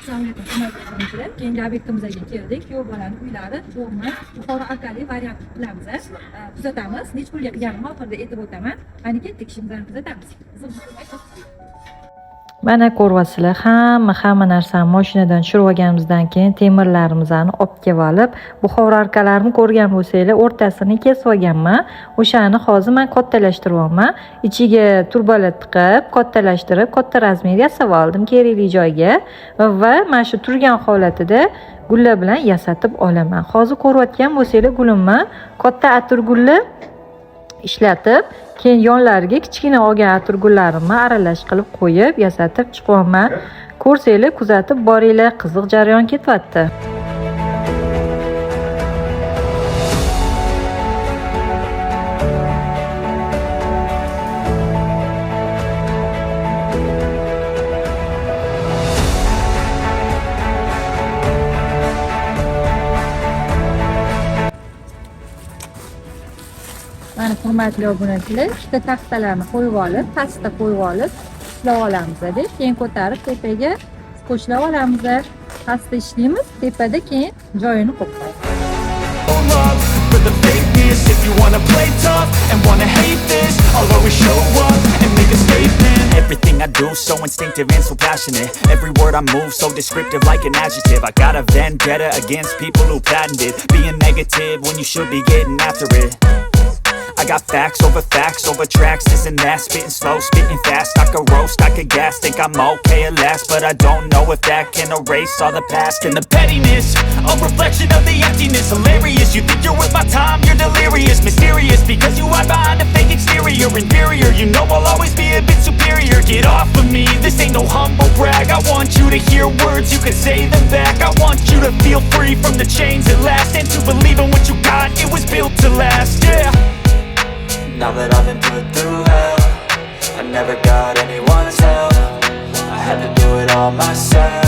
Assalomu alaykum, hurmatli izleyiciler. Keyingi obyektimizga keldik. Kuyov bolani uylari to'g'ri Buhoro arkali variant qilamiz. Kuzatamiz. Necha pulga qilganimni oxirida aytib o'taman. Mana ketdik, ishimizni kuzatamiz. Mana ko'ryapsizlar, hamma narsani mashinadan tushirib olganimizdan keyin temirlarimizni olib kelib olib, Buhoro arkalarini ko'rgan bo'lsanglar, o'rtasini kesib olganman. O'shani hozir men kottalashtiryapman. Ichiga turbalar tiqib, kottalashtirib, katta razmer yasab oldim kerakli joyga va mana shu turgan holatida gullar bilan yasatib olaman. Hozir ko'rayotgan bo'lsanglar, gulimni katta atirgulli ishlatib, keyin yonlariga kichkina olgan atirgullarimni aralash qilib qo'yib, yasatib chiqaman. Ko'rsanglar, kuzatib boringlar, qiziq jarayon ketyapti. Mana hurmatli obunachilar, ikkita taxtalarni qo'yib olib, pastda qo'yib olib, ishlab olamiz deb, keyin ko'tarib tepaga qo'shlab olamiz. Pastda ishlaymiz, tepada keyin joyini qo'yamiz. Everything I do so instinctive and so passionate. Every word I move so descriptive like an adjective. I got a vendetta against people who patented being negative when you should be getting after it. I got facts over tracks, this and that. Spitting slow, spitting fast, I could roast, I could gas. Think I'm okay at last, but I don't know if that can erase all the past. And the pettiness, a reflection of the emptiness. Hilarious, you think you're worth my time, you're delirious. Mysterious, because you hide behind a fake exterior. Inferior, you know I'll always be a bit superior. Get off of me, this ain't no humble brag. I want you to hear words, you can say them back. I want you to feel free from the chains at last, and to believe in what you got, it was built to last, yeah. Now that I've been put through hell, I never got anyone's help. I had to do it all myself.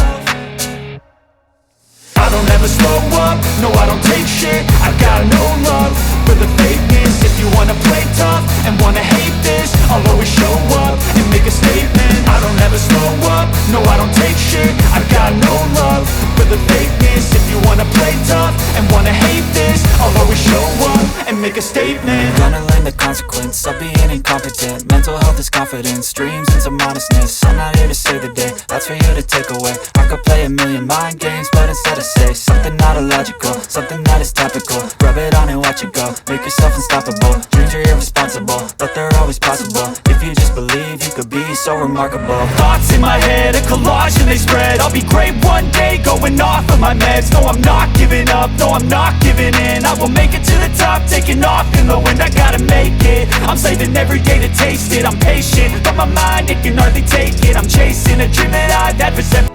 I don't ever slow up, no I don't take shit. I got no love for the fakeness. If you wanna play tough and wanna hate this, I'll always show up and make a statement. I don't ever slow up, no I don't take shit. I got no love for the fakeness. If you wanna play tough and wanna hate this, I'll always show up and make a statement. Gonna learn the consequence of being incompetent. Mental health is confidence, dreams and some honestness. I'm not here to save the day, that's for you to take away. I could play a million mind games, but instead I say something not illogical, something that is topical. Rub it on and watch it go, make yourself unstoppable. Dreams are irresponsible, but they're always possible. If you just believe, you could be so remarkable. Thoughts in my head, a collage and they spread. I'll be great one day, going off of my meds. No, I'm not giving up, no, I'm not giving in. I will make it to the top, taking off in the wind. I gotta make it, I'm saving every day to taste it. I'm patient, but my mind, it can hardly take it. I'm chasing a dream that I've had for 7.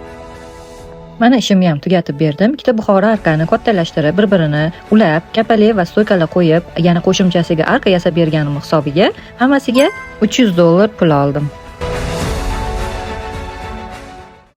Mana ishimni ham tugatib berdim. Ikkita Buhoro arkani kottalashtirib, bir-birini ulab, kapali va stoykalar qo'yib, yana qo'shimchasiga arka yasab berganim hisobiga hammasiga $300 pul oldim.